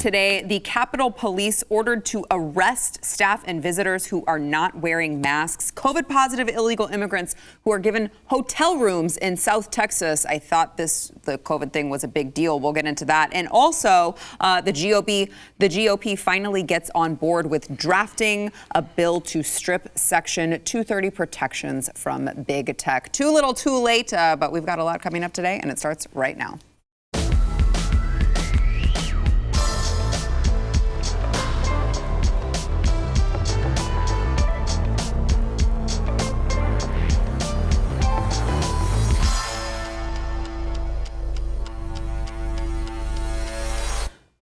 today. The Capitol Police ordered to arrest staff and visitors who are not wearing masks. COVID-positive illegal immigrants who are given hotel rooms in South Texas. I thought the COVID thing was a big deal. We'll get into that. And also, the GOP finally gets on board with drafting a bill to strip Section 230 protections from big tech. Too little, too late, but we've got a lot coming up today, and it starts right now.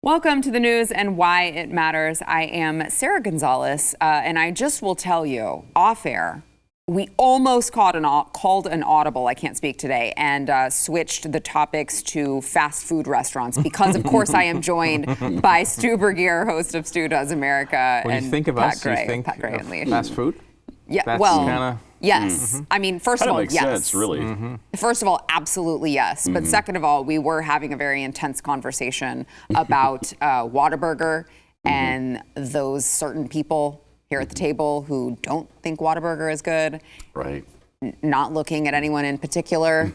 Welcome to the news and why it matters. I am Sarah Gonzalez, and I just will tell you, off air, we almost called an audible, I can't speak today, and switched the topics to fast food restaurants because, of course, I am joined by Stu Burguiere, host of Stu Does America, when and you think of Pat us, Gray, you think Pat Gray of and Lee. fast food? Yeah, That's well, kinda, yes. I mean, first of all, makes yes. sense, really. First of all, absolutely yes. But second of all, we were having a very intense conversation about Whataburger and those certain people here at the table who don't think Whataburger is good. Right. Not looking at anyone in particular,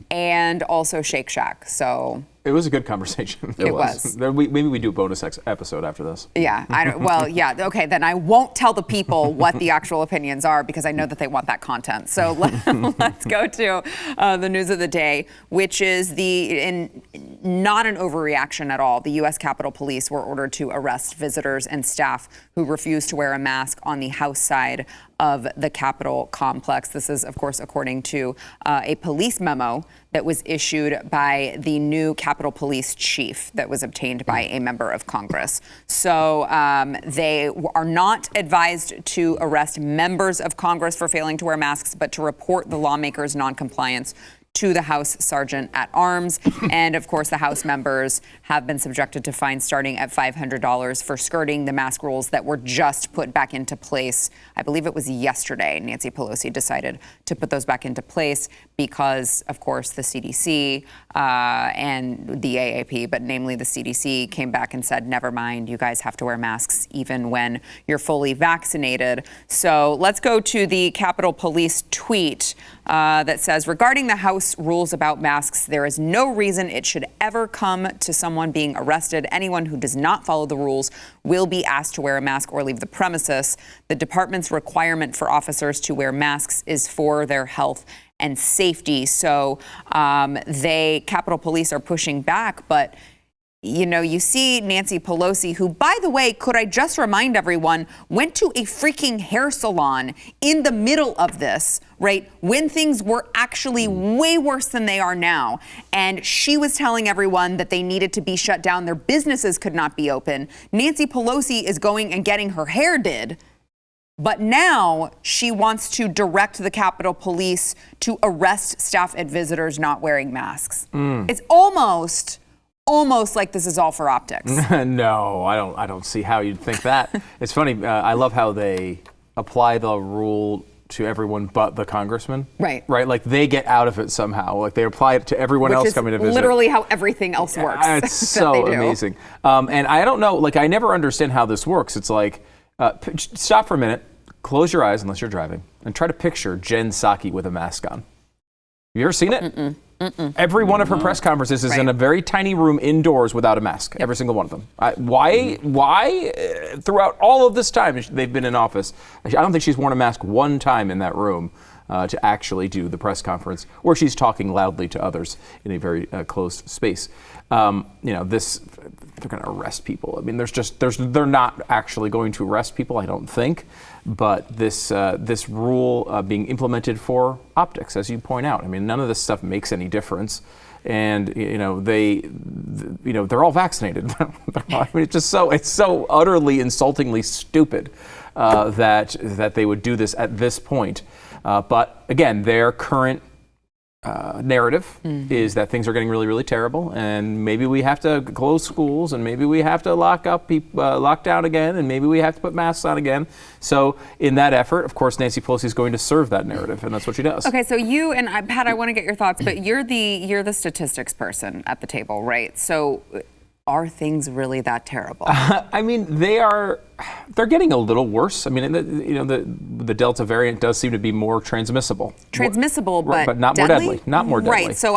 and also Shake Shack. So it was a good conversation. It was. Maybe we do a bonus episode after this. Yeah, I don't, well, yeah, okay, then I won't tell the people what the actual opinions are because I know that they want that content. So let's go to the news of the day, which is not an overreaction at all. The U.S. Capitol Police were ordered to arrest visitors and staff who refused to wear a mask on the House side of the Capitol complex. This is, of course, according to a police memo that was issued by the new Capitol Police chief that was obtained by a member of Congress. So they are not advised to arrest members of Congress for failing to wear masks, but to report the lawmakers' noncompliance to the House Sergeant at Arms. And of course, the House members have been subjected to fines starting at $500 for skirting the mask rules that were just put back into place. I believe it was yesterday. Nancy Pelosi decided to put those back into place because, of course, the CDC and the AAP, but namely the CDC, came back and said, never mind, you guys have to wear masks even when you're fully vaccinated. So let's go to the Capitol Police tweet that says, regarding the House rules about masks, there is no reason it should ever come to someone being arrested. Anyone who does not follow the rules will be asked to wear a mask or leave the premises. The department's requirement for officers to wear masks is for their health and safety. So Capitol Police are pushing back, but you know, you see Nancy Pelosi, who, by the way, could I just remind everyone, went to a freaking hair salon in the middle of this, right, when things were actually way worse than they are now. And she was telling everyone that they needed to be shut down. Their businesses could not be open. Nancy Pelosi is going and getting her hair did. But now she wants to direct the Capitol Police to arrest staff and visitors not wearing masks. It's almost like this is all for optics. No, I don't see how you'd think that. It's funny. I love how they apply the rule to everyone but the congressman. Right. Like they get out of it somehow. Like they apply it to everyone else coming to visit. Literally how everything else works. It's so amazing. And I don't know. Like I never understand how this works. It's like stop for a minute, close your eyes unless you're driving, and try to picture Jen Psaki with a mask on. You ever seen it? Every one of her press conferences is in a very tiny room indoors without a mask. Every single one of them. Why throughout all of this time they've been in office, I don't think she's worn a mask one time in that room to actually do the press conference, or she's talking loudly to others in a very closed space. They're going to arrest people. I mean, they're not actually going to arrest people, I don't think. But this rule being implemented for optics, as you point out, I mean, none of this stuff makes any difference, and they're all vaccinated. I mean, it's so utterly insultingly stupid that they would do this at this point. But again, their current narrative is that things are getting really, really terrible, and maybe we have to close schools, and maybe we have to lock down again, and maybe we have to put masks on again. So in that effort, of course, Nancy Pelosi is going to serve that narrative, and that's what she does. Okay, so you and Pat, I want to get your thoughts, but you're the statistics person at the table, right? So are things really that terrible? I mean, they're getting a little worse. I mean, the Delta variant does seem to be more transmissible. Transmissible, but not deadly? more deadly. Not more deadly. Right. So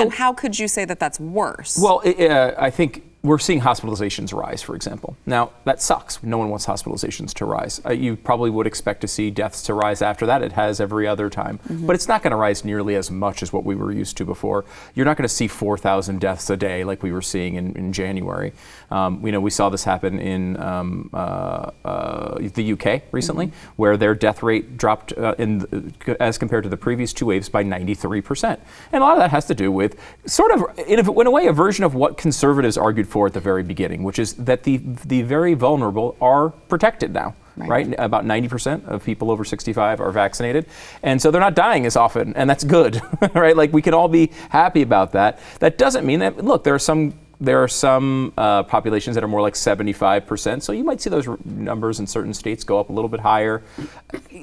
how could you say that that's worse? Well, I think we're seeing hospitalizations rise, for example. Now, that sucks. No one wants hospitalizations to rise. You probably would expect to see deaths to rise after that. It has every other time. But it's not going to rise nearly as much as what we were used to before. You're not going to see 4,000 deaths a day like we were seeing in January. We saw this happen in the UK recently, where their death rate dropped as compared to the previous 2 waves by 93%. And a lot of that has to do with sort of, in a way, a version of what conservatives argued for at the very beginning, which is that the very vulnerable are protected now. Right? About 90% of people over 65 are vaccinated. And so they're not dying as often, and that's good, right? Like, we can all be happy about that. That doesn't mean that, look, there are some populations that are more like 75%. So you might see those numbers in certain states go up a little bit higher.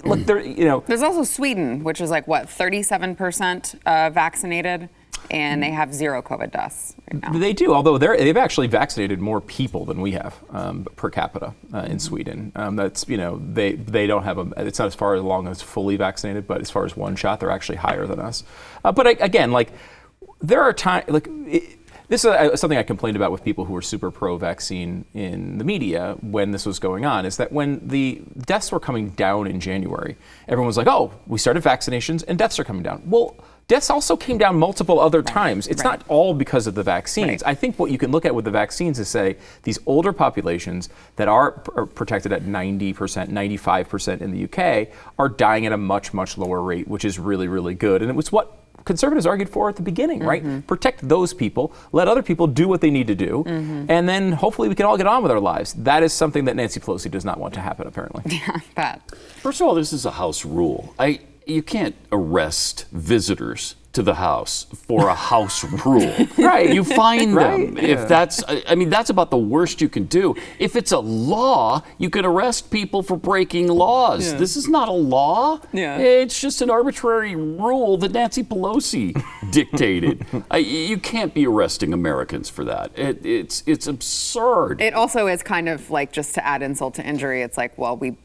Look, there's also Sweden, which is like, what, 37% vaccinated? And they have 0 COVID deaths right now. They do, although they've actually vaccinated more people than we have per capita in Sweden. That's, they don't have it's not as far along as fully vaccinated, but as far as one shot, they're actually higher than us. But again, like, there are times, like, this is something I complained about with people who were super pro-vaccine in the media when this was going on, is that when the deaths were coming down in January, everyone was like, oh, we started vaccinations and deaths are coming down. Well, deaths also came down multiple other times. It's not all because of the vaccines. I think what you can look at with the vaccines is say these older populations that are protected at 90%, 95% in the UK are dying at a much, much lower rate, which is really, really good. And it was what conservatives argued for at the beginning, right? Protect those people, let other people do what they need to do, and then hopefully we can all get on with our lives. That is something that Nancy Pelosi does not want to happen, apparently. Yeah, that. First of all, this is a House rule. You can't arrest visitors to the House for a House rule. Right. You fine them. Right? If that's about the worst you can do. If it's a law, you can arrest people for breaking laws. This is not a law. It's just an arbitrary rule that Nancy Pelosi dictated. You can't be arresting Americans for that. It's absurd. It also is kind of like, just to add insult to injury, it's like, well, we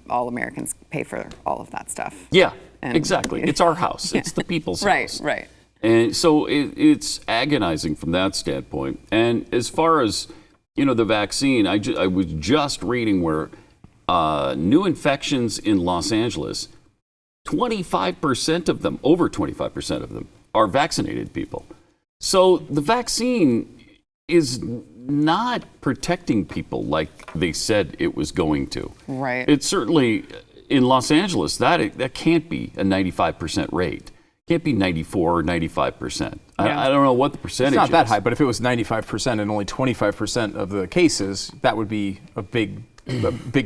all Americans pay for all of that stuff. Yeah. Exactly. It's our house. It's the people's house. Right. And so it's agonizing from that standpoint. And as far as, the vaccine, I was just reading where new infections in Los Angeles, 25% of them, over 25% of them, are vaccinated people. So the vaccine is not protecting people like they said it was going to. Right. It's certainly... In Los Angeles, that can't be a 95% rate. Can't be 94 or 95%. I don't know what the percentage is. It's not that high, but if it was 95% and only 25% of the cases, that would be a big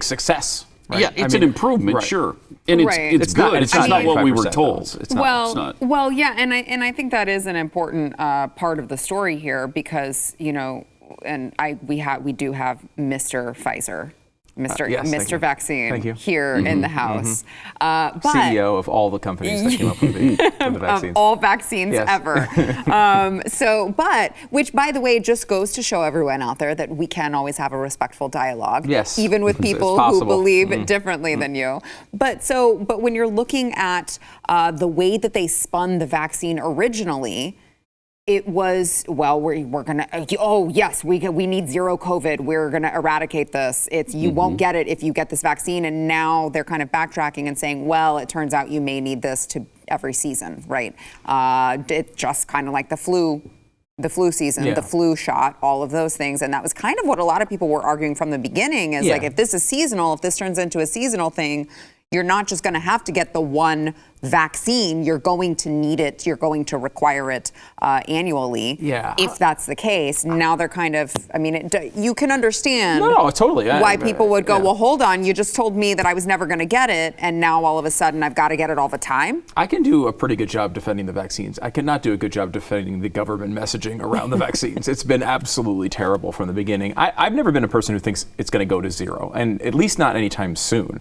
success. Right? Yeah, it's an improvement, sure, and it's good. It's not what we were told. It's not. Well, yeah, and I think that is an important part of the story here, because and we do have Mr. Pfizer. Mr. Vaccine here in the House. But CEO of all the companies that came up with the vaccines. Of all vaccines ever. Which, by the way, just goes to show everyone out there that we can always have a respectful dialogue. Yes. Even with people who believe differently than you. But when you're looking at the way that they spun the vaccine originally, it was, well, we're gonna, we need 0 COVID. We're gonna eradicate this. You won't get it if you get this vaccine. And now they're kind of backtracking and saying, well, it turns out you may need this to every season, right? It's just kind of like the flu season, the flu shot, all of those things. And that was kind of what a lot of people were arguing from the beginning, is like, if this is seasonal, if this turns into a seasonal thing, you're not just going to have to get the one vaccine. You're going to need it. You're going to require it annually. Yeah. If that's the case, now they're kind of, you can understand totally. why people would go, well, hold on, you just told me that I was never going to get it, and now all of a sudden I've got to get it all the time. I can do a pretty good job defending the vaccines. I cannot do a good job defending the government messaging around the vaccines. It's been absolutely terrible from the beginning. I've never been a person who thinks it's going to go to 0, and at least not anytime soon.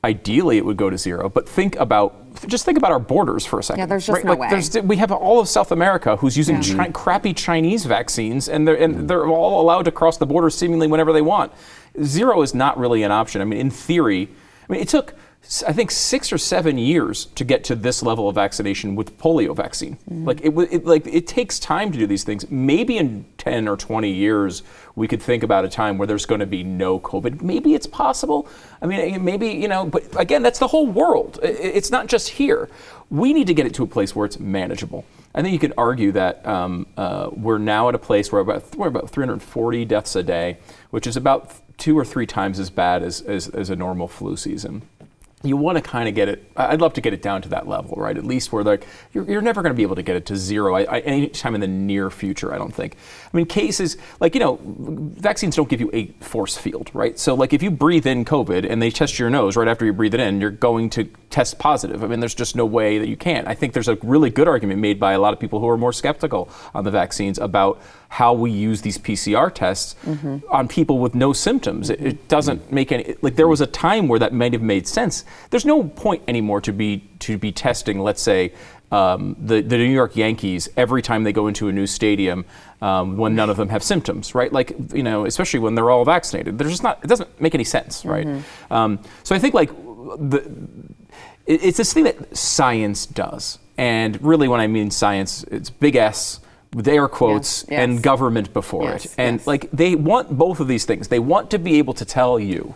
Ideally, it would go to 0, but think about just think about our borders for a second. Yeah, there's just no way. We have all of South America who's using crappy Chinese vaccines, and they're all allowed to cross the border seemingly whenever they want. Zero is not really an option. I mean, in theory, it took, I think, 6 or 7 years to get to this level of vaccination with polio vaccine. It takes time to do these things. Maybe in 10 or 20 years, we could think about a time where there's going to be no COVID. Maybe it's possible. I mean, maybe, but again, that's the whole world. It's not just here. We need to get it to a place where it's manageable. I think you could argue that we're now at a place where we're about 340 deaths a day, which is about 2 or 3 times as bad as a normal flu season. You want to kind of get it, I'd love to get it down to that level, right? At least where you're never going to be able to get it to zero any time in the near future, I don't think. I mean, cases, vaccines don't give you a force field, right? So if you breathe in COVID and they test your nose right after you breathe it in, you're going to test positive. I mean, there's just no way that you can. I think there's a really good argument made by a lot of people who are more skeptical on the vaccines about how we use these PCR tests on people with no symptoms. It doesn't make any, there was a time where that might have made sense. There's no point anymore to be testing, let's say, the New York Yankees every time they go into a new stadium when none of them have symptoms, right? Especially when they're all vaccinated. It doesn't make any sense, right? So I think it's this thing that science does. And really when I mean science, it's big S, with air quotes, and government before it. And they want both of these things. They want to be able to tell you,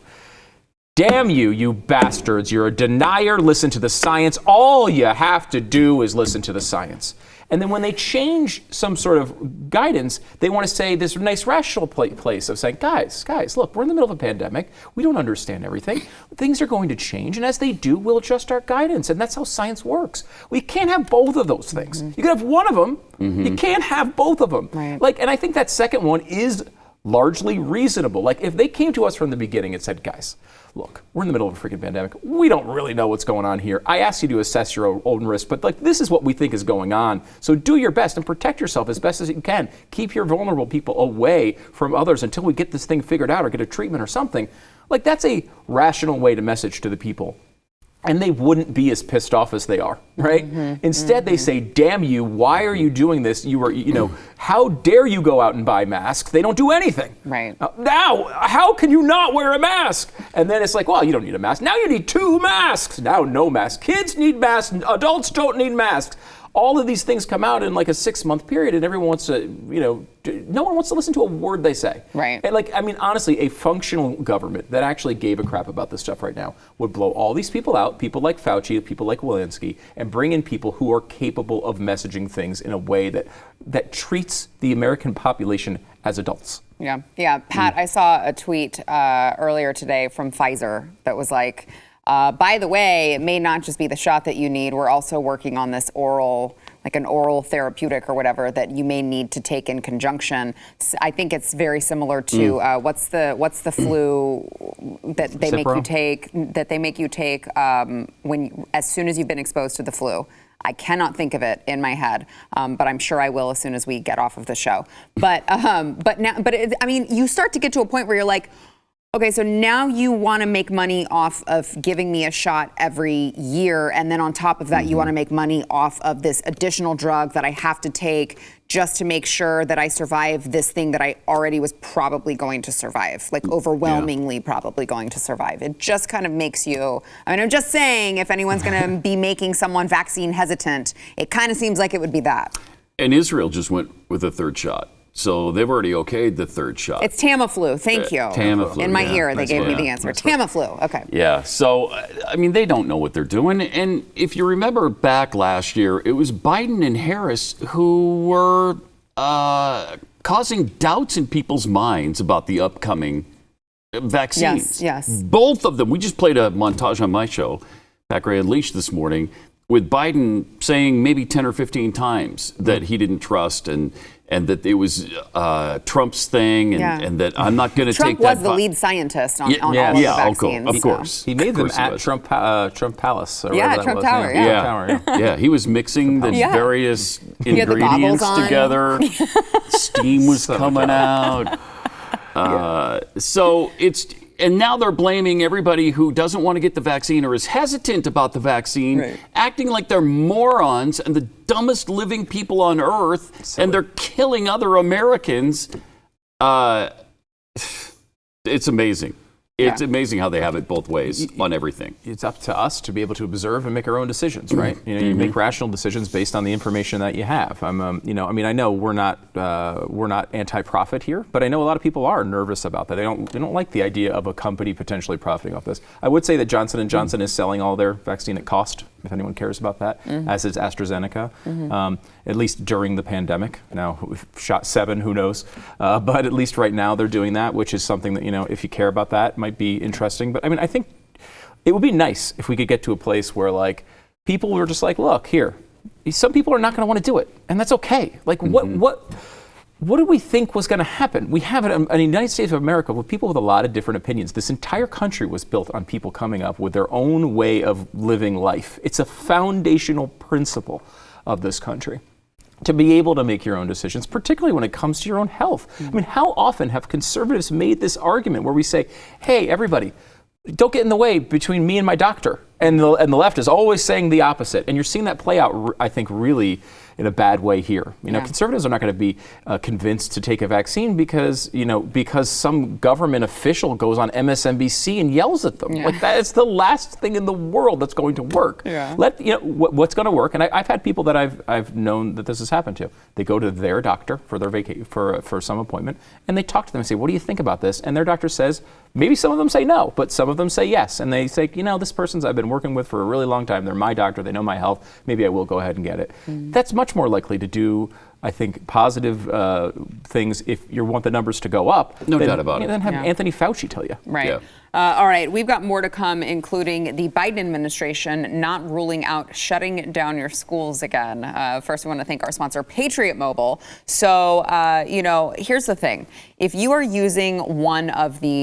damn you, you bastards, you're a denier, listen to the science. All you have to do is listen to the science. And then when they change some sort of guidance, they want to say this nice rational place of saying, guys, look, we're in the middle of a pandemic. We don't understand everything. Things are going to change. And as they do, we'll adjust our guidance. And that's how science works. We can't have both of those things. You can have one of them. You can't have both of them. Right. And I think that second one is largely reasonable. If they came to us from the beginning and said, guys, look, we're in the middle of a freaking pandemic. We don't really know what's going on here. I asked you to assess your own risk, but this is what we think is going on. So do your best and protect yourself as best as you can. Keep your vulnerable people away from others until we get this thing figured out or get a treatment or something. That's a rational way to message to the people. And they wouldn't be as pissed off as they are, right? Instead, they say, damn you, why are you doing this? How dare you go out and buy masks? They don't do anything. Right. Now, how can you not wear a mask? And then it's well, you don't need a mask. Now you need 2 masks. Now no mask. Kids need masks. Adults don't need masks. All of these things come out in a 6-month period, and everyone wants to, no one wants to listen to a word they say. Right. And honestly, a functional government that actually gave a crap about this stuff right now would blow all these people out, people like Fauci, people like Walensky, and bring in people who are capable of messaging things in a way that treats the American population as adults. Yeah. Pat, I saw a tweet earlier today from Pfizer that was by the way, it may not just be the shot that you need. We're also working on this oral, an oral therapeutic or whatever that you may need to take in conjunction. I think it's very similar to what's the flu that they make you take as soon as you've been exposed to the flu. I cannot think of it in my head, but I'm sure I will as soon as we get off of the show. But you start to get to a point where you're okay, so now you want to make money off of giving me a shot every year, and then on top of that, you want to make money off of this additional drug that I have to take just to make sure that I survive this thing that I already was probably going to survive, overwhelmingly probably going to survive. It just kind of makes you, I'm just saying, if anyone's going to be making someone vaccine hesitant, it kind of seems like it would be that. And Israel just went with a 3rd shot. So they've already okayed the 3rd shot. It's Tamiflu. Thank you. Tamiflu. In my ear, they gave me the answer. Tamiflu. Okay. Yeah. So, they don't know what they're doing. And if you remember back last year, it was Biden and Harris who were causing doubts in people's minds about the upcoming vaccines. Yes. Both of them. We just played a montage on my show, Pat Gray Unleashed, this morning, with Biden saying maybe 10 or 15 times that he didn't trust and that it was Trump's thing, and that I'm not going to take that. Trump was the lead scientist on all of the vaccines. Of course. He made them at Trump Palace. Or Trump Tower. Yeah, he was mixing the various ingredients together. Steam was coming out. So And now they're blaming everybody who doesn't want to get the vaccine or is hesitant about the vaccine, acting like they're morons and the dumbest living people on earth, and they're killing other Americans. It's amazing. It's amazing how they have it both ways on everything. It's up to us to be able to observe and make our own decisions, right? You make rational decisions based on the information that you have. I know we're not anti-profit here, but I know a lot of people are nervous about that. They don't like the idea of a company potentially profiting off this. I would say that Johnson & Johnson is selling all their vaccine at cost, if anyone cares about that, as is AstraZeneca, at least during the pandemic. Now, we've shot 7, who knows? But at least right now they're doing that, which is something that, if you care about that, might be interesting. But I think it would be nice if we could get to a place where people were just look, here, some people are not going to want to do it, and that's okay. What do we think was going to happen? We have in the United States of America with people with a lot of different opinions. This entire country was built on people coming up with their own way of living life. It's a foundational principle of this country to be able to make your own decisions, particularly when it comes to your own health. How often have conservatives made this argument where we say, hey, everybody, don't get in the way between me and my doctor? And the left is always saying the opposite. And you're seeing that play out, I think, really in a bad way here. Conservatives are not going to be convinced to take a vaccine because some government official goes on MSNBC and yells at them. That is the last thing in the world that's going to work. What's going to work. And I've had people that I've known that this has happened to. They go to their doctor for their for some appointment, and they talk to them and say, "What do you think about this?" And their doctor says, maybe some of them say no, but some of them say yes. And they say, this person's I've been working with for a really long time. They're my doctor. They know my health. Maybe I will go ahead and get it. That's much more likely to do, I think, positive things if you want the numbers to go up. No doubt about it. Then have Anthony Fauci tell you. Right. Yeah. All right, we've got more to come, including the Biden administration not ruling out shutting down your schools again. First, we want to thank our sponsor, Patriot Mobile. So, here's the thing. If you are using one of the,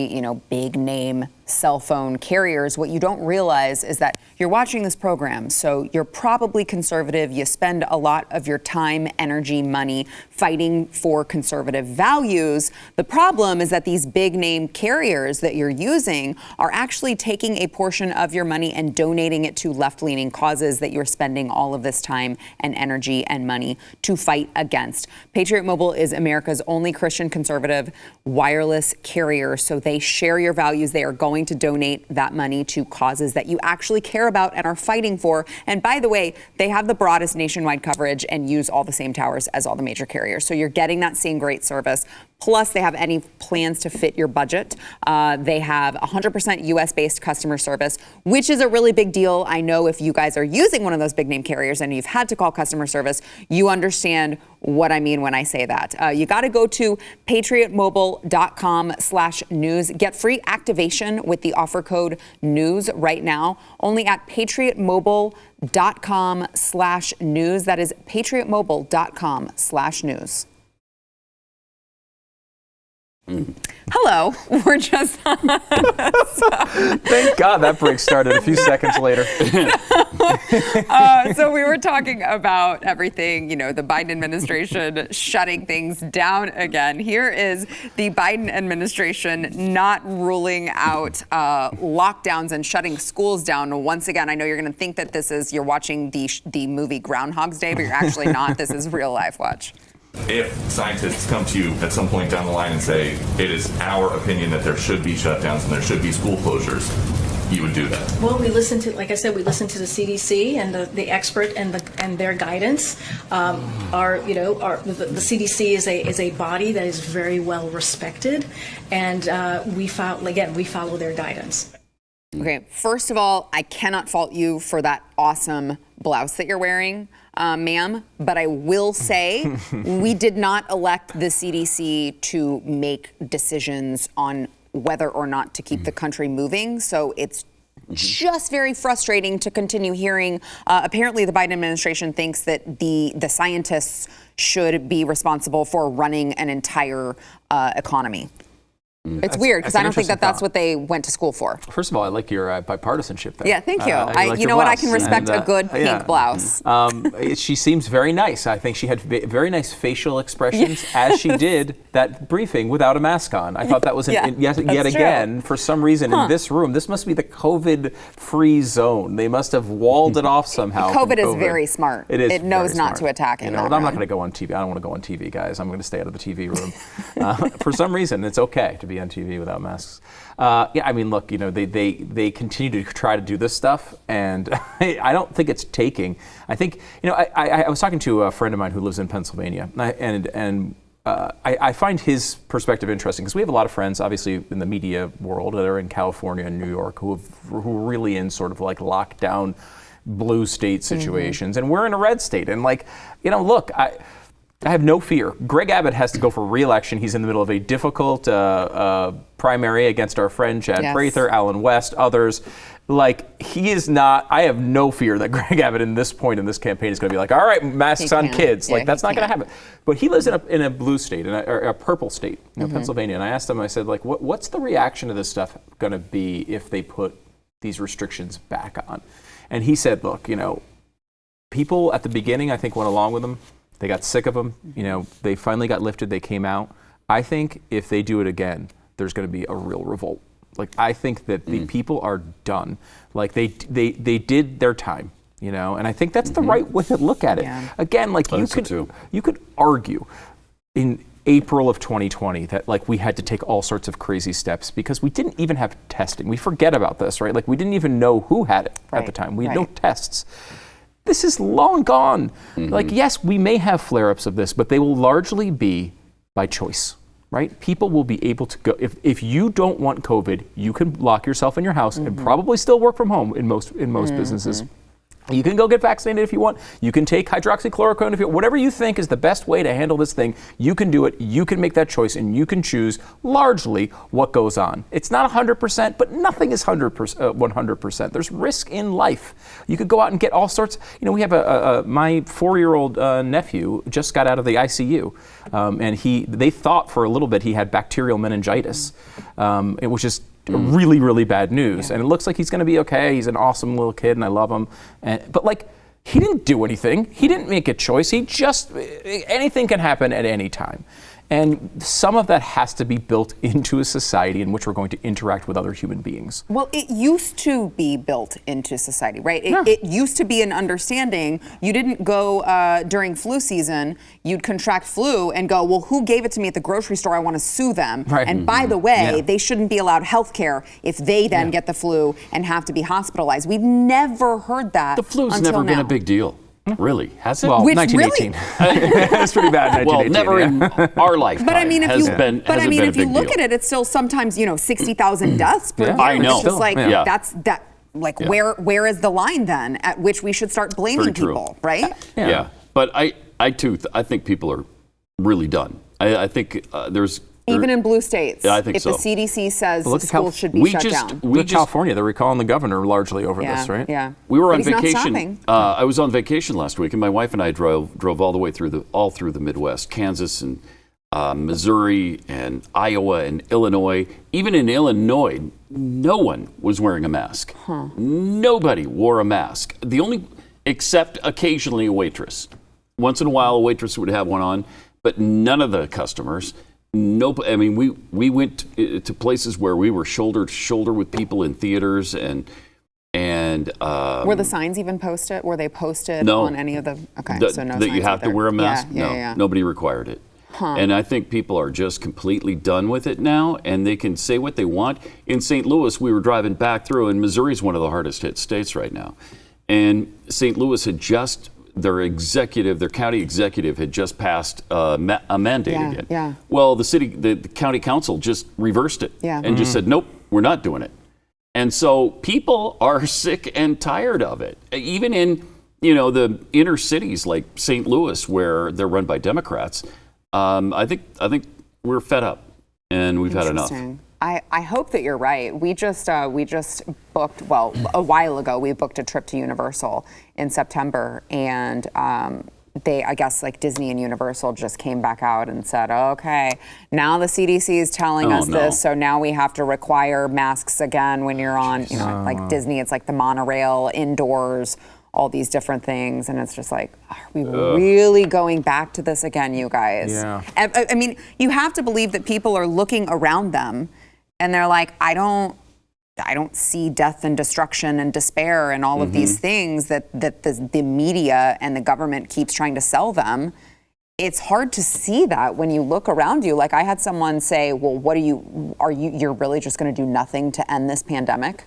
big name cell phone carriers, what you don't realize is that you're watching this program, so you're probably conservative. You spend a lot of your time, energy, money fighting for conservative values. The problem is that these big name carriers that you're using are actually taking a portion of your money and donating it to left-leaning causes that you're spending all of this time and energy and money to fight against. Patriot Mobile is America's only Christian conservative wireless carrier, so they share your values. They are going to donate that money to causes that you actually care about and are fighting for. And by the way, they have the broadest nationwide coverage and use all the same towers as all the major carriers. So you're getting that same great service. Plus, they have any plans to fit your budget. They have 100% US-based customer service, which is a really big deal. I know if you guys are using one of those big name carriers and you've had to call customer service, you understand what I mean when I say that. You got to go to patriotmobile.com/news. Get free activation with the offer code news right now, only at patriotmobile.com/news. That is patriotmobile.com/news. Hello, we're just Thank God that break started a few seconds later. So we were talking about everything, the Biden administration shutting things down again. Here is the Biden administration not ruling out lockdowns and shutting schools down. Once again, I know you're going to think that you're watching the movie Groundhog's Day, but you're actually not. This is real life. Watch. If scientists come to you at some point down the line and say, it is our opinion that there should be shutdowns and there should be school closures, you would do that? Well, we listen to, like I said, we listen to the CDC and the expert and their guidance. The CDC is a body that is very well respected, and we follow their guidance. Okay, first of all, I cannot fault you for that awesome blouse that you're wearing, ma'am, but I will say we did not elect the CDC to make decisions on whether or not to keep the country moving. So it's just very frustrating to continue hearing. Apparently, the Biden administration thinks that the scientists should be responsible for running an entire economy. It's weird because that's I an don't think interesting that's thought. what they went to school for. First of all, I like your bipartisanship there. Yeah, thank you. like You your know what? I blouse. can respect And, a good pink blouse. She seems very nice. I think she had very nice facial expressions as she did that briefing without a mask on. I thought that was Yeah, yet that's again, true. for some reason, in this room, this must be the COVID-free zone. They must have walled it off somehow. from COVID is very smart. It is. It knows very not smart. to attack in But that I'm not room. going to go on TV. I don't want to go on TV, guys. I'm going to stay out of the TV room. For some reason, it's okay to be on TV without masks. Yeah, I mean, look, they continue to try to do this stuff, and I don't think it's taking. I think, I was talking to a friend of mine who lives in Pennsylvania, and I find his perspective interesting because we have a lot of friends, obviously, in the media world that are in California and New York who are really in sort of like lockdown blue state situations, and we're in a red state. And look, I have no fear. Greg Abbott has to go for re-election. He's in the middle of a difficult primary against our friend Chad Prather, Alan West, others. He is not. I have no fear that Greg Abbott, in this point in this campaign, is going to be like, all right, masks on kids. Yeah, that's not going to happen. But he lives in a blue state, or a purple state, Pennsylvania. And I asked him, I said, what's the reaction to this stuff going to be if they put these restrictions back on? And he said, look, people at the beginning, I think, went along with them. They got sick of them. They finally got lifted. They came out. I think if they do it again, there's going to be a real revolt. I think that the people are done. They did their time, and I think that's the right way to look at it. Yeah. Again, you could argue in April of 2020 that we had to take all sorts of crazy steps because we didn't even have testing. We forget about this, right? We didn't even know who had it at the time. We had no tests. This is long gone. Yes, we may have flare-ups of this, but they will largely be by choice, right? People will be able to go. If you don't want COVID, you can lock yourself in your house and probably still work from home in most businesses. You can go get vaccinated if you want. You can take hydroxychloroquine if you want. Whatever you think is the best way to handle this thing, you can do it. You can make that choice, and you can choose largely what goes on. It's not 100%, but nothing is 100%. There's risk in life. You could go out and get all sorts. We have my 4-year-old nephew just got out of the ICU, and they thought for a little bit he had bacterial meningitis, which is really, really bad news. And it looks like he's going to be okay. He's an awesome little kid, and I love him. But he didn't do anything. He didn't make a choice. Anything can happen at any time. And some of that has to be built into a society in which we're going to interact with other human beings. Well, it used to be built into society, right? It used to be an understanding. You didn't go during flu season, you'd contract flu and go, well, who gave it to me at the grocery store? I want to sue them. Right. And by the way, they shouldn't be allowed health care if they then get the flu and have to be hospitalized. We've never heard that. The flu's never been a big deal. Really? Has it? Well, Which 1918. It's pretty bad in 1918. Well, never in our lifetime. But I mean, if you look deal. at it, it's still sometimes 60,000 deaths per year. I know. It's just Yeah. where is the line then at which we should start blaming people, right? Yeah. But I think people are really done. I think there's. Even in blue states, yeah, I think if so. the CDC says schools should be we shut just- down. we California, they're recalling the governor largely over this, right? Yeah. We were But on he's not vacation. stopping. I was on vacation last week, and my wife and I drove all the way through the Midwest, Kansas and Missouri and Iowa and Illinois. Even in Illinois, no one was wearing a mask. Nobody wore a mask. Except occasionally a waitress. Once in a while, a waitress would have one on, but none of the customers. Nope. I mean, we went to places where we were shoulder to shoulder with people in theaters and were the signs even posted? Were they posted no, on any of the? Okay, so no that you signs have to either. wear a mask. Yeah. Nobody required it. And I think people are just completely done with it now, and they can say what they want. In St. Louis, we were driving back through, and Missouri is one of the hardest hit states right now, and St. Louis had just. Their county executive had just passed a mandate again. Yeah. Well, the county council just reversed it and just said, nope, we're not doing it. And so people are sick and tired of it. Even in, the inner cities like St. Louis, where they're run by Democrats, I think we're fed up and we've had enough. I hope that you're right. We just booked, a while ago, we booked a trip to Universal in September, and I guess like Disney and Universal just came back out and said, okay, now the CDC is telling us this, so now we have to require masks again when you're on, like Disney, it's like the monorail, indoors, all these different things, and it's just like, are we really going back to this again, you guys? Yeah. I mean, you have to believe that people are looking around them, and they're like, I don't see death and destruction and despair and all of these things that the media and the government keeps trying to sell them. It's hard to see that when you look around you. Like I had someone say, well, you're really just going to do nothing to end this pandemic?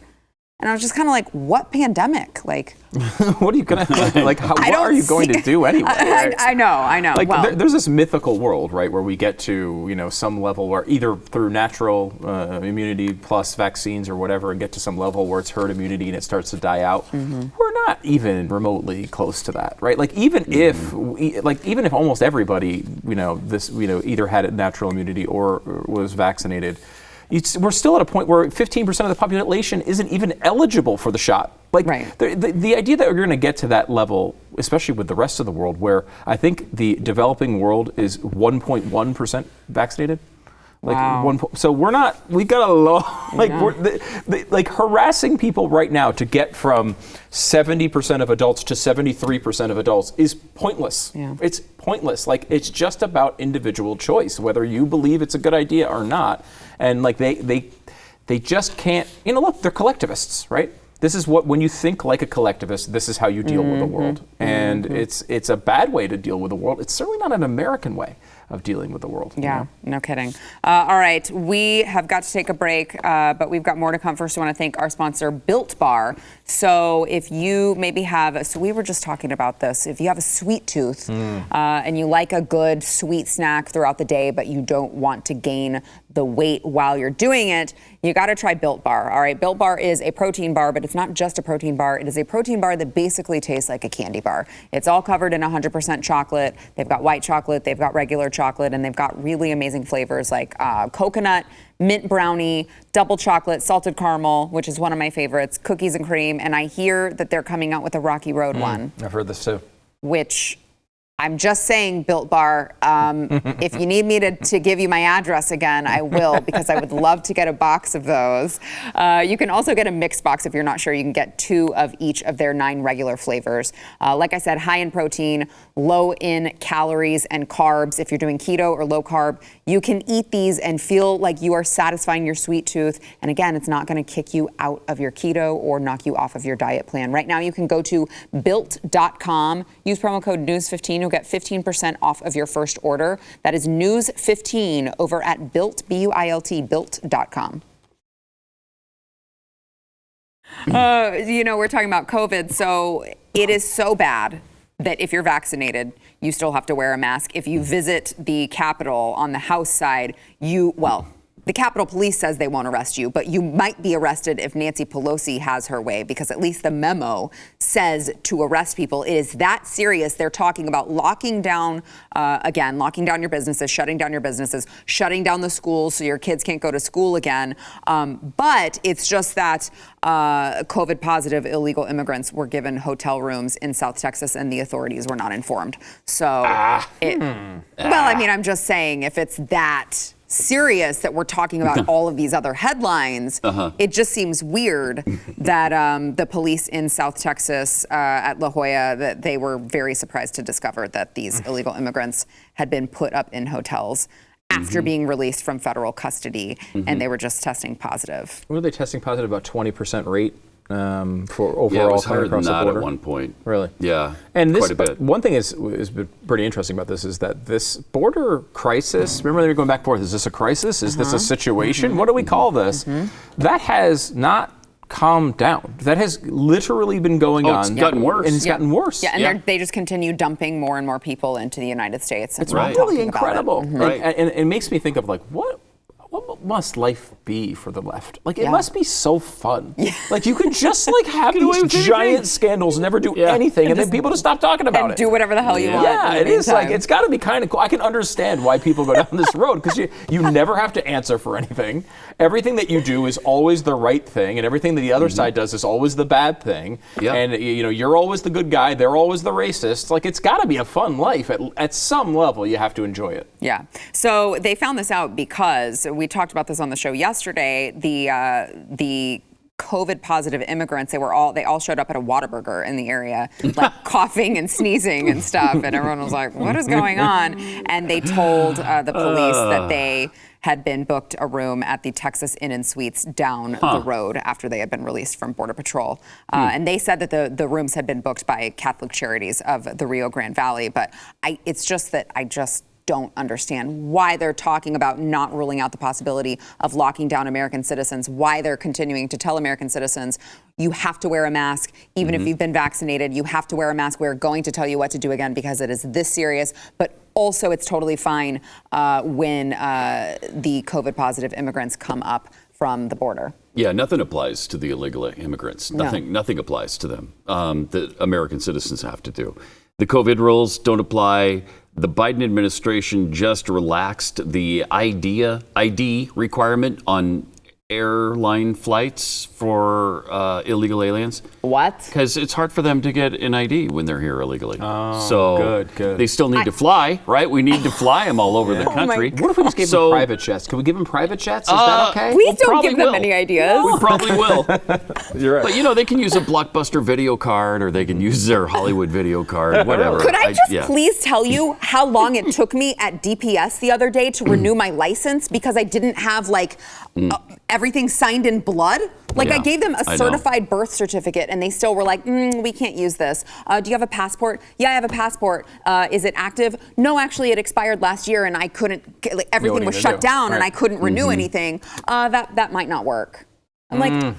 And I was just kind of like, what pandemic? Like, what are you gonna like? What are you going to do anyway? Right? I know. Like, well, there's this mythical world, right, where we get to some level where either through natural immunity plus vaccines or whatever, and get to some level where it's herd immunity and it starts to die out. We're not even remotely close to that, right? Like even if almost everybody either had natural immunity or was vaccinated. We're still at a point where 15% of the population isn't even eligible for the shot. Like the idea that we're going to get to that level, especially with the rest of the world, where I think the developing world is 1.1% vaccinated. Like wow. So we've got a lot, like harassing people right now to get from 70% of adults to 73% of adults is pointless. Yeah. It's pointless. Like it's just about individual choice, whether you believe it's a good idea or not. And like they just can't, look, they're collectivists, right? This is when you think like a collectivist, this is how you deal with the world. And it's a bad way to deal with the world. It's certainly not an American way of dealing with the world. Yeah, no kidding. All right, we have got to take a break, but we've got more to come. First, I want to thank our sponsor, Built Bar. So if you maybe so we were just talking about this, if you have a sweet tooth and you like a good sweet snack throughout the day, but you don't want to gain the weight while you're doing it, you got to try Built Bar. All right, Built Bar is a protein bar, but it's not just a protein bar. It is a protein bar that basically tastes like a candy bar. It's all covered in 100% chocolate. They've got white chocolate, they've got regular chocolate, and they've got really amazing flavors like coconut, mint brownie, double chocolate, salted caramel, which is one of my favorites, cookies and cream, and I hear that they're coming out with a Rocky Road one. I've heard this too. Which I'm just saying, Built Bar, if you need me to give you my address again, I will, because I would love to get a box of those. You can also get a mixed box if you're not sure. You can get 2 of each of their 9 regular flavors. Like I said, high in protein, low in calories and carbs. If you're doing keto or low carb, you can eat these and feel like you are satisfying your sweet tooth. And again, it's not going to kick you out of your keto or knock you off of your diet plan. Right now, you can go to built.com, use promo code NEWS15. You'll get 15% off of your first order. That is NEWS15 over at Built, B-U-I-L-T, built.com. We're talking about COVID, so it is so bad that if you're vaccinated, you still have to wear a mask. If you visit the Capitol on the House side, the Capitol Police says they won't arrest you, but you might be arrested if Nancy Pelosi has her way, because at least the memo says to arrest people. It is that serious. They're talking about locking down your businesses, shutting down the schools so your kids can't go to school again. But it's just that COVID positive illegal immigrants were given hotel rooms in South Texas and the authorities were not informed. So, I'm just saying, if it's that serious that we're talking about all of these other headlines, it just seems weird that the police in South Texas at La Jolla, that they were very surprised to discover that these illegal immigrants had been put up in hotels after being released from federal custody, and they were just testing positive. Were they testing positive about 20% rate for overall? Yeah, it was higher than across the that border? at one point. Really? Yeah, and quite a bit. One thing is pretty interesting about this is that this border crisis, remember they were going back and forth, is this a crisis? Is this a situation? What do we call this? That has not calmed down. That has literally been going on. It's gotten worse. And it's gotten worse. Yeah, and they just continue dumping more and more people into the United States. It's really incredible. Right. And it makes me think of like, what must life be for the left? Like, it must be so fun. Like, you can just like have these giant scandals and never do anything, and then people just stop talking about it. Do whatever the hell you want. Yeah, it is like, it's got to be kind of cool. I can understand why people go down this road, because you never have to answer for anything. Everything that you do is always the right thing, and everything that the other side does is always the bad thing. And you're always the good guy, they're always the racist. Like, it's got to be a fun life. At some level, you have to enjoy it. Yeah. So they found this out because we talked about this on the show yesterday. The COVID positive immigrants, they all showed up at a Whataburger in the area, like coughing and sneezing and stuff. And everyone was like, what is going on? And they told the police that they had been booked a room at the Texas Inn and Suites down the road after they had been released from Border Patrol. And they said that the rooms had been booked by Catholic Charities of the Rio Grande Valley. But it's just that I just don't understand why they're talking about not ruling out the possibility of locking down American citizens, why they're continuing to tell American citizens, you have to wear a mask, even if you've been vaccinated, you have to wear a mask. We're going to tell you what to do again because it is this serious. But also, it's totally fine when the COVID positive immigrants come up from the border. Yeah, nothing applies to the illegal immigrants. Nothing applies to them that American citizens have to do. The COVID rules don't apply. The Biden administration just relaxed the ID requirement on airline flights for illegal aliens. What? Because it's hard for them to get an ID when they're here illegally. Oh, so good. They still need to fly, right? We need to fly them all over the country. What if we just gave them private jets? Can we give them private jets? Is that okay? Please don't give them any ideas. We probably will. You're right. But they can use a Blockbuster video card, or they can use their Hollywood video card, whatever. Could I just please tell you how long it took me at DPS the other day to renew my license because I didn't have everything signed in blood? I gave them a certified birth certificate and they still were like, we can't use this. Do you have a passport? Yeah, I have a passport. Is it active? No, actually it expired last year and I couldn't, everything was shut down and I couldn't renew anything. That might not work. I'm like,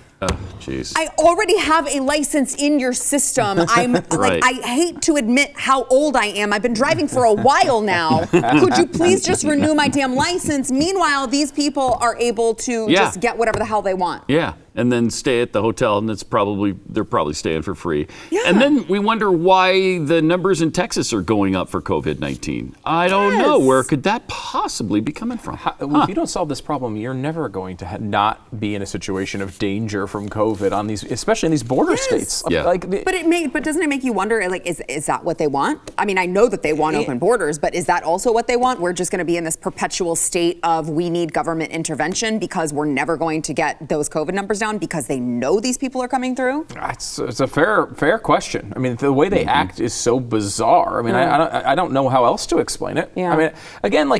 jeez. I already have a license in your system. I'm I hate to admit how old I am. I've been driving for a while now. Could you please just renew my damn license? Meanwhile, these people are able to just get whatever the hell they want. Yeah, and then stay at the hotel, and they're probably staying for free. Yeah. And then we wonder why the numbers in Texas are going up for COVID-19. I don't know. Where could that possibly be coming from? If you don't solve this problem, you're never going to not be in a situation of danger from COVID on these, especially in these border states. Yeah. But doesn't it make you wonder? Is that what they want? I mean, I know that they want open borders, but is that also what they want? We're just going to be in this perpetual state of we need government intervention because we're never going to get those COVID numbers down because they know these people are coming through. It's a fair question. I mean, the way they act is so bizarre. I mean, I don't know how else to explain it. Yeah. I mean, again,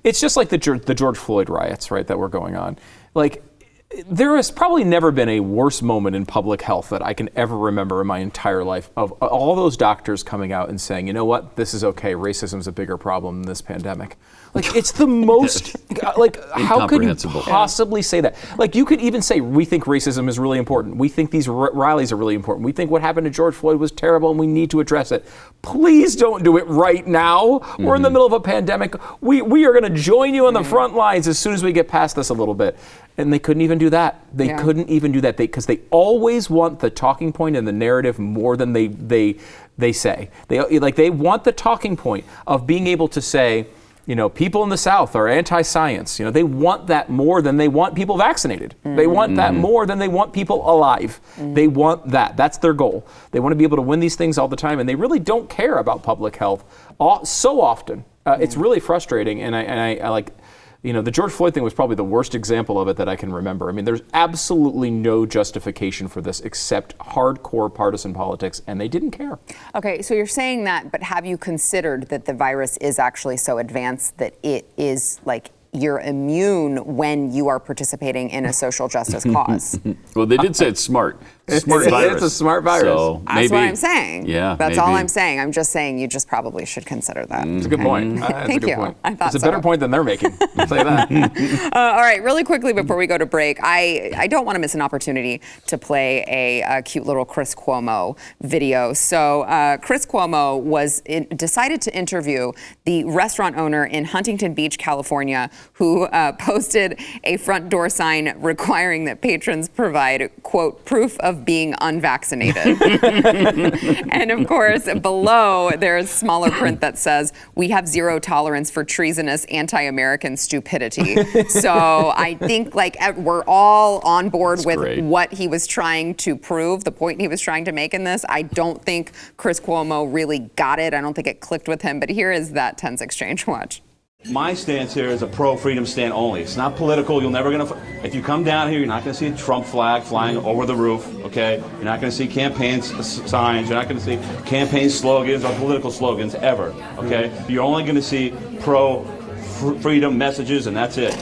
it's just like the George Floyd riots, right, that were going on. There has probably never been a worse moment in public health that I can ever remember in my entire life of all those doctors coming out and saying, you know what, this is okay, racism is a bigger problem than this pandemic. It's the most, how could you possibly say that? You could even say, we think racism is really important. We think these rallies are really important. We think what happened to George Floyd was terrible and we need to address it. Please don't do it right now. We're in the middle of a pandemic. We are going to join you on the front lines as soon as we get past this a little bit. And they couldn't even do that. They couldn't even do that because they always want the talking point and the narrative more than they say. They want the talking point of being able to say, people in the South are anti-science. They want that more than they want people vaccinated. They want that more than they want people alive. They want that. That's their goal. They want to be able to win these things all the time, and they really don't care about public health so often. It's really frustrating, and I the George Floyd thing was probably the worst example of it that I can remember. I mean, there's absolutely no justification for this except hardcore partisan politics, and they didn't care. Okay, so you're saying that, but have you considered that the virus is actually so advanced that it is you're immune when you are participating in a social justice cause? Well, they did say it's smart. Smart virus. It's a smart virus. So That's maybe, what I'm saying. Yeah, That's all maybe. I'm saying. I'm just saying you just probably should consider that. It's a good point. That's Thank a good you. point. I thought it's a better so. point than they're making. I'll say that. All right, really quickly before we go to break, I don't want to miss an opportunity to play a cute little Chris Cuomo video. So Chris Cuomo decided to interview the restaurant owner in Huntington Beach, California, who posted a front door sign requiring that patrons provide, quote, proof of being unvaccinated. And of course, below there's smaller print that says, "We have zero tolerance for treasonous anti-American stupidity." So I think we're all on board with great. what he was trying to prove, the point he was trying to make in this. I don't think Chris Cuomo really got it. I don't think it clicked with him. But here is that tense exchange. Watch. My stance here is a pro-freedom stand only. It's not political. You're never gonna. If you come down here, you're not gonna see a Trump flag flying over the roof. Okay, you're not gonna see campaign signs. You're not gonna see campaign slogans or political slogans ever. Okay, you're only gonna see pro-freedom messages, and that's it.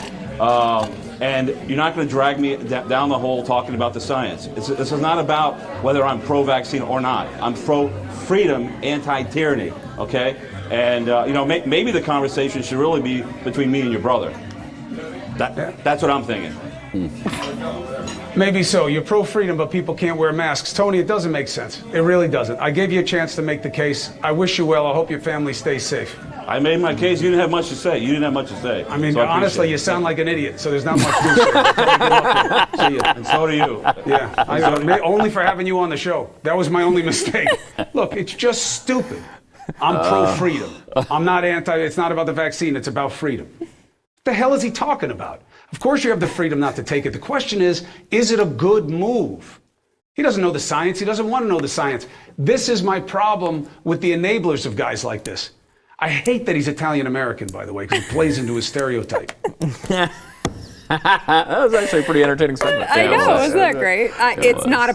And you're not going to drag me down the hole talking about the science. This is not about whether I'm pro-vaccine or not. I'm pro-freedom, anti-tyranny. Okay. And, maybe the conversation should really be between me and your brother. That's what I'm thinking. Maybe so. You're pro-freedom, but people can't wear masks. Tony, it doesn't make sense. It really doesn't. I gave you a chance to make the case. I wish you well. I hope your family stays safe. I made my case. You didn't have much to say. I mean, so honestly, you sound like an idiot, so there's not much to say. See you. And so do you. Yeah, only for having you on the show. That was my only mistake. Look, it's just stupid. I'm pro-freedom. I'm not it's not about the vaccine. It's about freedom. What the hell is he talking about? Of course you have the freedom not to take it. The question is it a good move? He doesn't know the science. He doesn't want to know the science. This is my problem with the enablers of guys like this. I hate that he's Italian-American, by the way, because it plays into his stereotype. That was actually a pretty entertaining segment. I know, isn't that great? It's not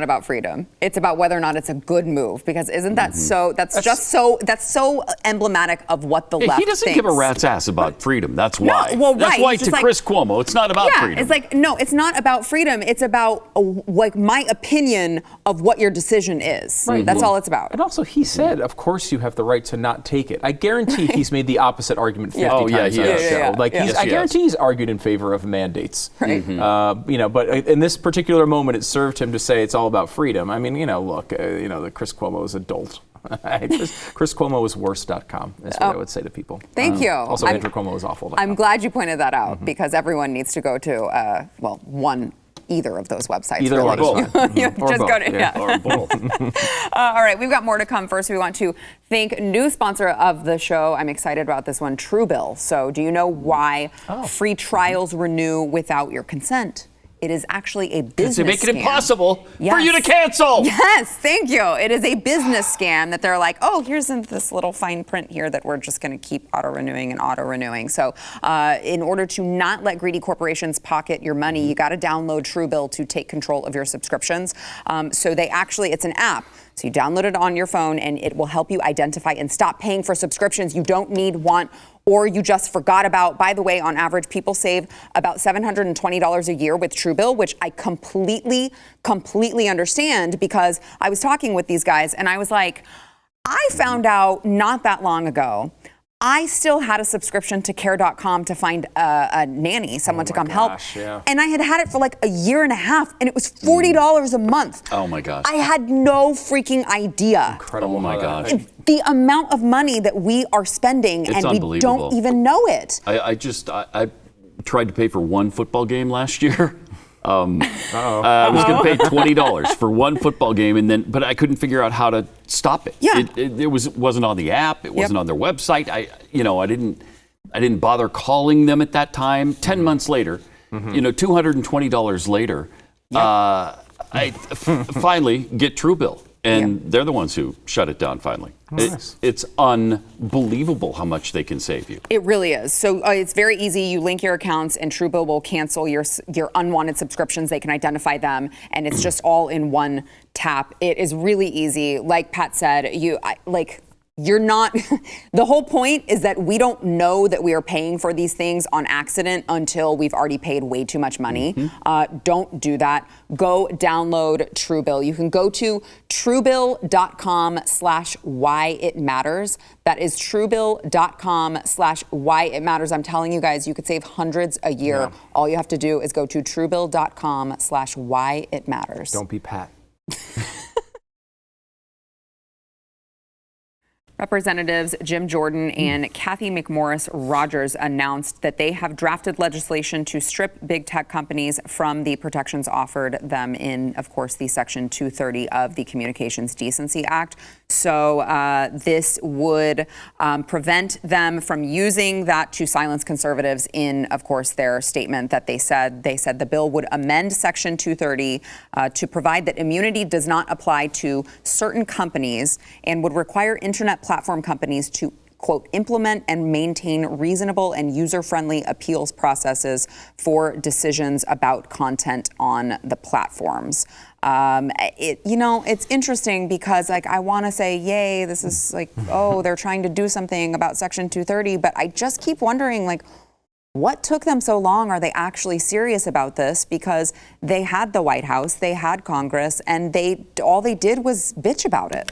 about freedom. It's about whether or not it's a good move, because isn't that so? That's so emblematic of what the left He doesn't thinks. give a rat's ass about freedom. That's why. well, That's right. why It's to just Chris Cuomo, it's not about freedom. It's like, no, it's not about freedom. It's about my opinion of what your decision is. Right. That's all it's about. And also, he said, of course you have the right to not take it. I guarantee he's made the opposite argument 50 Oh, yeah, times he on has. the show. Yeah. Like, Yes, I he guarantee has. he's argued in favor of mandates. Right. But in this particular moment, it served him to say it's all about freedom. I mean, look, the Chris Cuomo is a dolt. Chris Cuomo is worse.com is what I would say to people. Thank you. Also, Andrew Cuomo is awful. I'm glad you pointed that out, because everyone needs to go to, either of those websites. Either really. one is fine. Just Or go both, to, yeah. Or both. All right, we've got more to come. First, we want to thank new sponsor of the show. I'm excited about this one, Truebill. So, do you know why free trials renew without your consent? It is actually a business They make it scam. impossible for Yes. you to cancel. Yes, thank you. It is a business scam that they're like, oh, here's this little fine print here that we're just going to keep auto-renewing and auto-renewing. So in order to not let greedy corporations pocket your money, you got to download Truebill to take control of your subscriptions. So it's an app. So you download it on your phone, and it will help you identify and stop paying for subscriptions you don't need, want, or you just forgot about. By the way, on average, people save about $720 a year with Truebill, which I completely understand, because I was talking with these guys and I was like, I found out not that long ago I still had a subscription to care.com to find a nanny, someone to come help. Yeah. And I had it for like a year and a half, and it was $40 a month. Oh my gosh. I had no freaking idea. Incredible. Oh my gosh. The amount of money that we are spending, It's and we unbelievable. don't even know it. I tried to pay for one football game last year. I was going to pay $20 for one football game, but I couldn't figure out how to stop it. Yeah. It wasn't on the app. It wasn't on their website. I didn't bother calling them at that time. 10 months later, $220 later, I finally get Truebill. And they're the ones who shut it down finally. Nice. It's unbelievable how much they can save you. It really is. So it's very easy. You link your accounts, and Truebill will cancel your unwanted subscriptions. They can identify them, and it's just all in one tap. It is really easy. Like Pat said, you're not, the whole point is that we don't know that we are paying for these things on accident until we've already paid way too much money. Don't do that. Go download Truebill. You can go to truebill.com/whyitmatters. That is truebill.com/whyitmatters. I'm telling you guys, you could save hundreds a year. Yeah. All you have to do is go to truebill.com/whyitmatters. Don't be Pat. Representatives Jim Jordan and Kathy McMorris Rogers announced that they have drafted legislation to strip big tech companies from the protections offered them in, of course, the Section 230 of the Communications Decency Act. So this would prevent them from using that to silence conservatives in, of course, their statement that they said the bill would amend Section 230 to provide that immunity does not apply to certain companies and would require internet platform companies to, quote, implement and maintain reasonable and user-friendly appeals processes for decisions about content on the platforms. It's interesting because, like, I want to say, yay, this is like, oh, they're trying to do something about Section 230, but I just keep wondering, like, what took them so long? Are they actually serious about this? Because they had the White House, they had Congress, and all they did was bitch about it.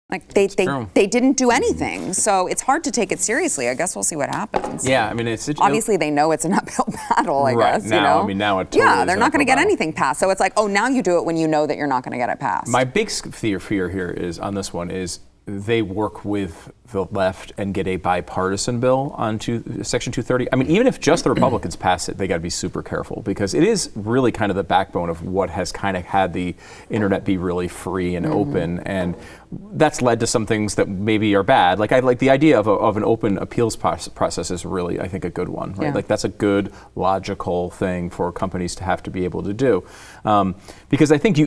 Like they didn't do anything, so it's hard to take it seriously. I guess we'll see what happens. Yeah, I mean, it's obviously they know it's an uphill battle. I guess now, I mean, now it totally yeah, they're not going to get battle. anything passed. So it's like, oh, now you do it when you know that you're not going to get it passed. My big fear here is on this one is they work with the left and get a bipartisan bill on Section 230. I mean, even if just the Republicans pass it, they got to be super careful because it is really kind of the backbone of what has kind of had the internet be really free and open, and that's led to some things that maybe are bad. Like I like the idea of an open appeals process is really, I think, a good one. Right? Yeah. Like that's a good logical thing for companies to have to be able to do, because I think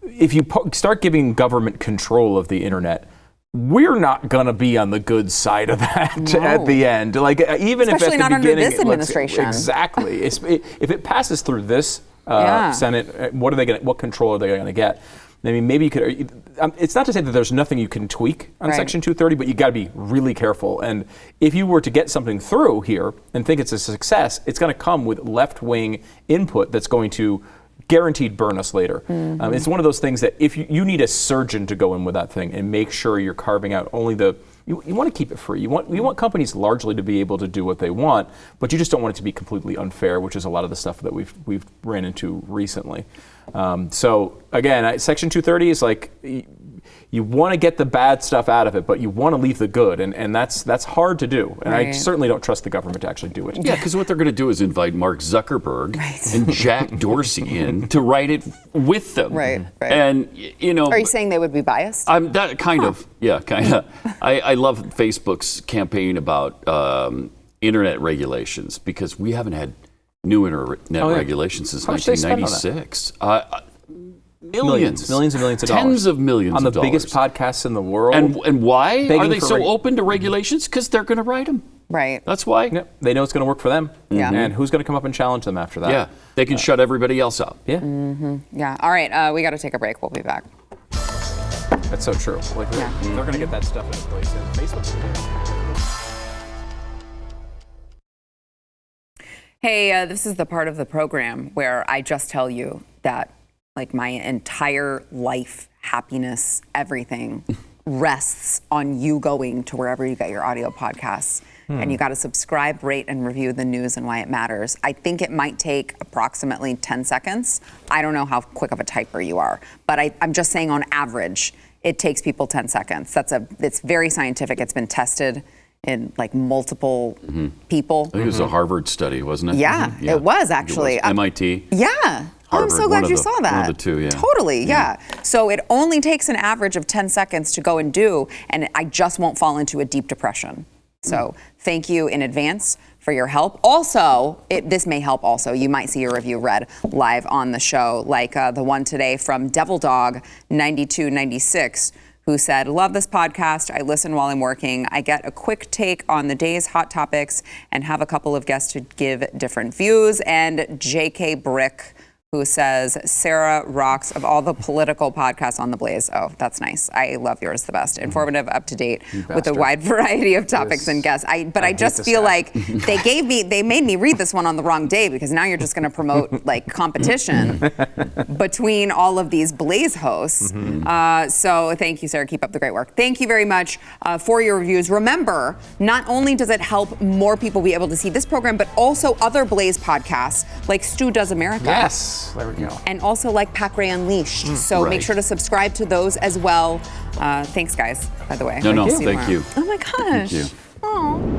if you start giving government control of the internet, we're not going to be on the good side of that at the end. Like even especially if at not the under beginning, this administration. Exactly. If it passes through this Senate, what control are they going to get? I mean, maybe you could. It's not to say that there's nothing you can tweak on Section 230, but you got to be really careful. And if you were to get something through here and think it's a success, it's going to come with left-wing input that's going to guaranteed burn us later. It's one of those things that if you need a surgeon to go in with that thing and make sure you're carving out only you want to keep it free. You want companies largely to be able to do what they want, but you just don't want it to be completely unfair, which is a lot of the stuff that we've ran into recently. So again, Section 230 is like, you want to get the bad stuff out of it, but you want to leave the good, and that's hard to do. And I certainly don't trust the government to actually do it. Yeah, because what they're going to do is invite Mark Zuckerberg and Jack Dorsey in to write it with them. Right. And Are you saying they would be biased? That kind of. Yeah, kind of. I love Facebook's campaign about internet regulations because we haven't had new internet regulations since 1996. Millions and millions of dollars. Tens of millions on of the dollars. biggest podcasts in the world. And why are they so open to regulations? Because they're going to write them. Right. That's why. Yep. They know it's going to work for them. Yeah. And who's going to come up and challenge them after that? Yeah. They can shut everybody else out. Yeah. Yeah. All right. We got to take a break. We'll be back. That's so true. Like they're going to get that stuff into place. And Facebook's Hey, this is the part of the program where I just tell you that, like, my entire life, happiness, everything rests on you going to wherever you get your audio podcasts. And you got to subscribe, rate, and review the news and why it matters. I think it might take approximately 10 seconds. I don't know how quick of a typer you are, but I'm just saying on average, it takes people 10 seconds. It's very scientific. It's been tested in like multiple people. I think it was a Harvard study, wasn't it? Yeah, it was actually. It was. MIT. Yeah. Harvard, oh, I'm so glad you saw that. One of the two, yeah. Totally, yeah. So it only takes an average of 10 seconds to go and do, and I just won't fall into a deep depression. So thank you in advance for your help. Also, this may help also. You might see your review read live on the show, like the one today from Devil Dog 9296, who said, love this podcast. I listen while I'm working. I get a quick take on the day's hot topics and have a couple of guests to give different views. And JK Brick, who says, Sarah rocks of all the political podcasts on the Blaze. Oh, that's nice. I love yours the best. Informative, up to date, with a wide variety of topics and guests. But I just feel like they made me read this one on the wrong day, because now you're just going to promote like competition between all of these Blaze hosts. So thank you, Sarah. Keep up the great work. Thank you very much for your reviews. Remember, not only does it help more people be able to see this program, but also other Blaze podcasts like Stu Does America. Yes. There we go. And also like Pac Ray Unleashed. So make sure to subscribe to those as well. Thanks, guys, by the way. No, thank you. Oh, my gosh. Thank you. Oh.